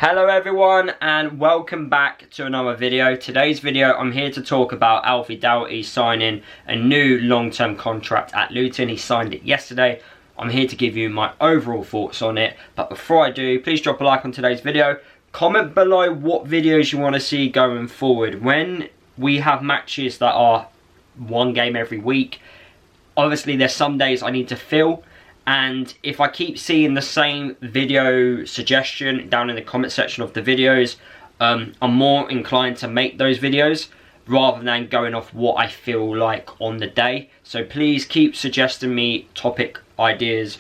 Hello everyone and welcome back to another video. Today's video I'm here to talk about Alfie Doughty signing a new long-term contract at Luton. He signed it yesterday. I'm here to give you my overall thoughts on it, but before I do, please drop a like on today's video. Comment below what videos you want to see going forward. When we have matches that are one game every week, obviously there's some days I need to fill. And if I keep seeing the same video suggestion down in the comment section of the videos, I'm more inclined to make those videos rather than going off what I feel like on the day. So please keep suggesting me topic ideas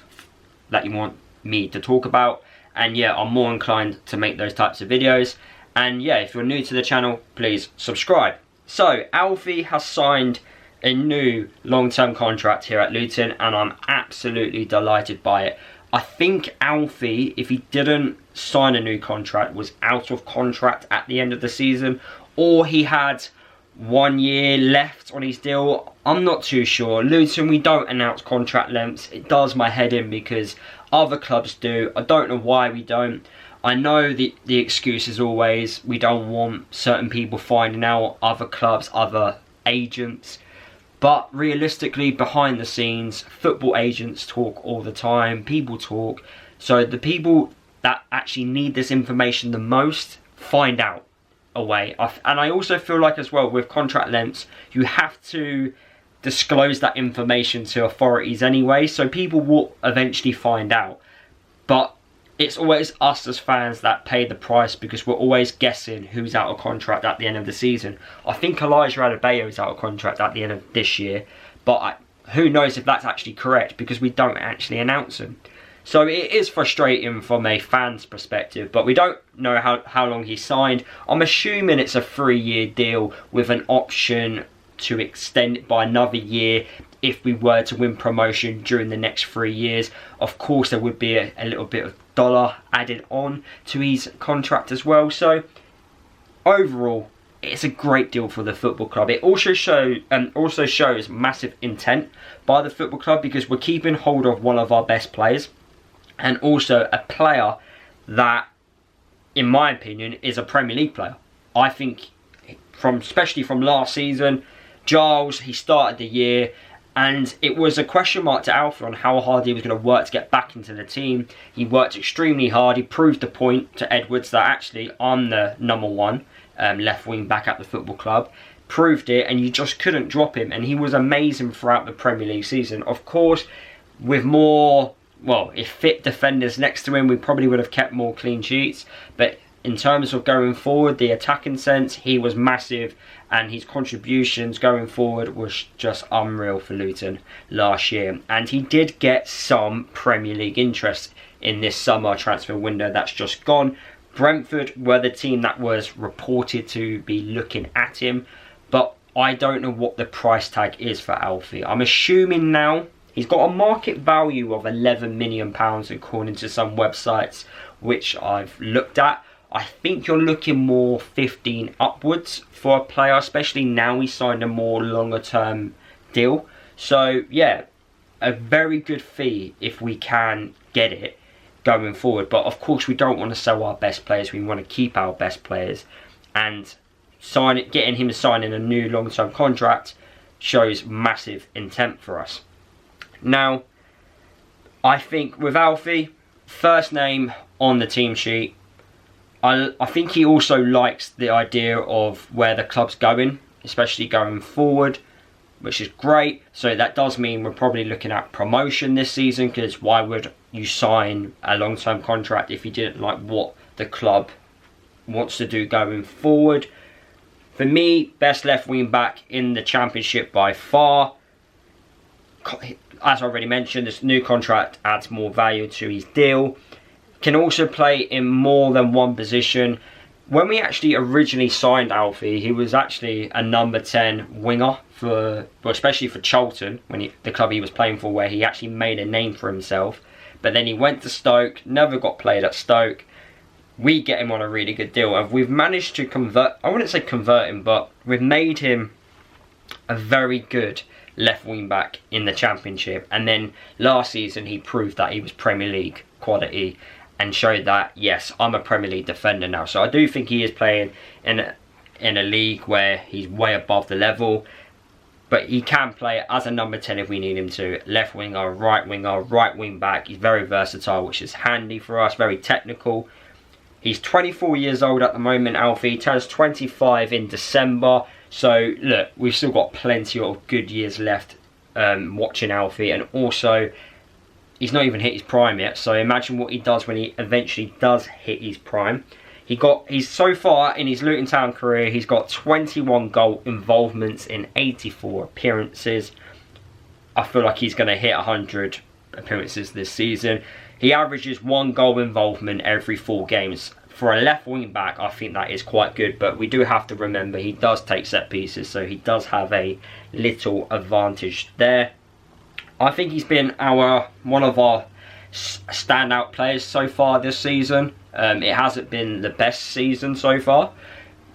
that you want me to talk about. And yeah, I'm more inclined to make those types of videos. And yeah, if you're new to the channel, please subscribe. So Alfie has signed a new long-term contract here at Luton and I'm absolutely delighted by it. I think Alfie, if he didn't sign a new contract, was out of contract at the end of the season, or he had 1 year left on his deal. I'm not too sure. Luton, we don't announce contract lengths. It does my head in because other clubs do. I don't know why we don't. I know the excuse is always we don't want certain people finding out, other clubs, other agents. But realistically, behind the scenes, football agents talk all the time, people talk. So the people that actually need this information the most find out a way. And I also feel like as well with contract lengths, you have to disclose that information to authorities anyway. So people will eventually find out. But it's always us as fans that pay the price because we're always guessing who's out of contract at the end of the season. I think Elijah Adebayo is out of contract at the end of this year, but who knows if that's actually correct because we don't actually announce them. So it is frustrating from a fan's perspective, but we don't know how long he signed. I'm assuming it's a 3-year deal with an option to extend it by another year if we were to win promotion during the next 3 years. Of course there would be a little bit of dollar added on to his contract as well. So overall it's a great deal for the football club. It also shows massive intent by the football club because we're keeping hold of one of our best players and also a player that, in my opinion, is a Premier League player. I think especially from last season, Giles, he started the year and it was a question mark to Alfie on how hard he was going to work to get back into the team. He worked extremely hard. He proved the point to Edwards that actually I'm the #1 left wing back at the football club. Proved it and you just couldn't drop him. And he was amazing throughout the Premier League season. Of course, with more, well, if fit defenders next to him, we probably would have kept more clean sheets. But in terms of going forward, the attacking sense, he was massive and his contributions going forward was just unreal for Luton last year. And he did get some Premier League interest in this summer transfer window that's just gone. Brentford were the team that was reported to be looking at him, but I don't know what the price tag is for Alfie. I'm assuming now he's got a market value of £11 million according to some websites which I've looked at. I think you're looking more 15 upwards for a player, especially now he signed a more longer term deal. So yeah, a very good fee if we can get it going forward. But of course we don't want to sell our best players, we want to keep our best players. And getting him signing a new long term contract shows massive intent for us. Now, I think with Alfie, first name on the team sheet. I think he also likes the idea of where the club's going, especially going forward, which is great. So that does mean we're probably looking at promotion this season, because why would you sign a long-term contract if you didn't like what the club wants to do going forward? For me, best left wing back in the Championship by far. As I already mentioned, this new contract adds more value to his deal. Can also play in more than one position. When we actually originally signed Alfie, he was actually a number 10 winger especially for Charlton, the club he was playing for, where he actually made a name for himself. But then he went to Stoke, never got played at Stoke. We get him on a really good deal, and we've managed to convert, I wouldn't say convert him, but we've made him a very good left wing back in the Championship. And then last season he proved that he was Premier League quality. and showed that, yes, I'm a Premier League defender now. So I do think he is playing in a league where he's way above the level. But he can play as a number 10 if we need him to. Left winger, right wing back. He's very versatile, which is handy for us. Very technical. He's 24 years old at the moment, Alfie. He turns 25 in December. So, look, we've still got plenty of good years left watching Alfie. And also, he's not even hit his prime yet. So imagine what he does when he eventually does hit his prime. He's so far in his Luton Town career, he's got 21 goal involvements in 84 appearances. I feel like he's going to hit 100 appearances this season. He averages 1 goal involvement every 4 games. For a left wing back, I think that is quite good, but we do have to remember he does take set pieces, so he does have a little advantage there. I think he's been one of our standout players so far this season. It hasn't been the best season so far,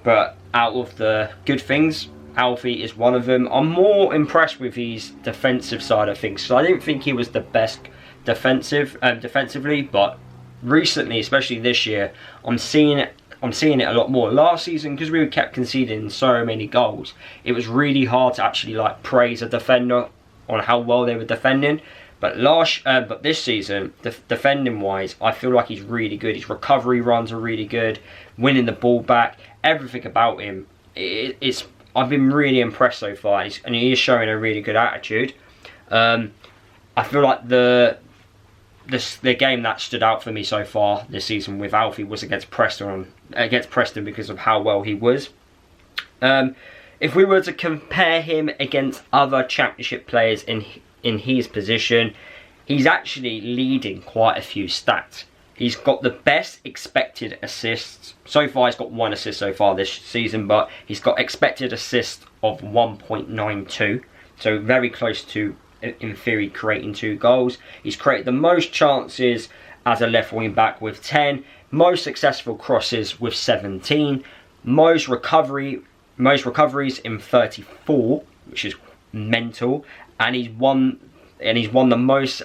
but out of the good things, Alfie is one of them. I'm more impressed with his defensive side of things. So I didn't think he was the best defensively, but recently, especially this year, I'm seeing it a lot more. Last season, because we kept conceding so many goals, it was really hard to actually like praise a defender on how well they were defending. But this season, defending wise, I feel like he's really good. His recovery runs are really good, winning the ball back, everything about him. I've been really impressed so far, and he is showing a really good attitude. I feel like the game that stood out for me so far this season with Alfie was against Preston because of how well he was. If we were to compare him against other Championship players in his position, he's actually leading quite a few stats. He's got the best expected assists. So far, he's got 1 assist so far this season, but he's got expected assists of 1.92. So very close to, in theory, creating 2 goals. He's created the most chances as a left wing back with 10. Most successful crosses with 17. Most recoveries in 34, which is mental. And he's won the most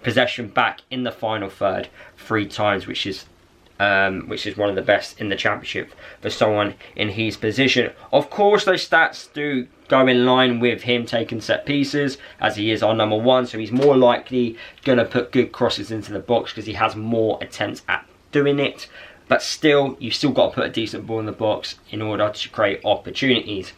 possession back in the final third 3 times, which is one of the best in the Championship for someone in his position. Of course, those stats do go in line with him taking set pieces, as he is our number 1, so he's more likely going to put good crosses into the box because he has more attempts at doing it. But still, you've still got to put a decent ball in the box in order to create opportunities.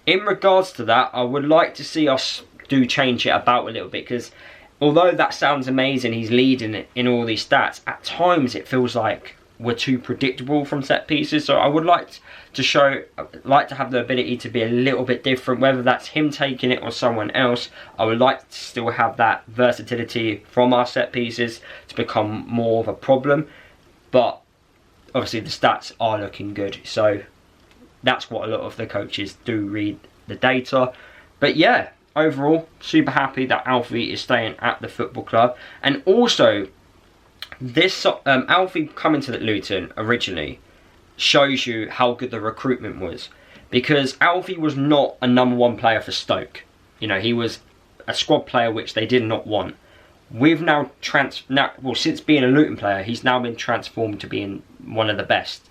In regards to that, I would like to see us change it about a little bit, because although that sounds amazing, he's leading in all these stats, at times it feels like we're too predictable from set pieces. So I would like to have the ability to be a little bit different, whether that's him taking it or someone else. I would like to still have that versatility from our set pieces to become more of a problem, but obviously the stats are looking good, so that's what a lot of the coaches do read the data. But yeah, overall, super happy that Alfie is staying at the football club. And also, this Alfie coming to the Luton originally shows you how good the recruitment was, because Alfie was not a number 1 player for Stoke. You know, he was a squad player which they did not want. We've now since being a Luton player, he's now been transformed to being one of the best.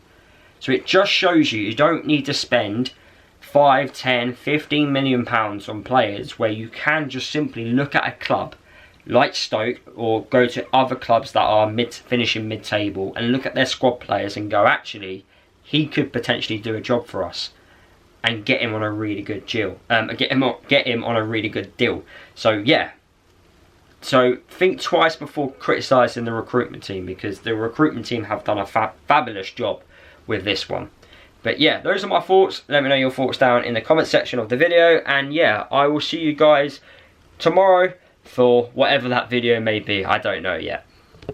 So it just shows you don't need to spend 5, 10, 15 million pounds on players, where you can just simply look at a club like Stoke or go to other clubs that are finishing mid-table and look at their squad players and go, actually, he could potentially do a job for us, and get him on a really good deal. Get him on a really good deal. So yeah. So think twice before criticising the recruitment team, because the recruitment team have done a fabulous job with this one. But yeah, those are my thoughts. Let me know your thoughts down in the comment section of the video. And yeah, I will see you guys tomorrow for whatever that video may be. I don't know yet.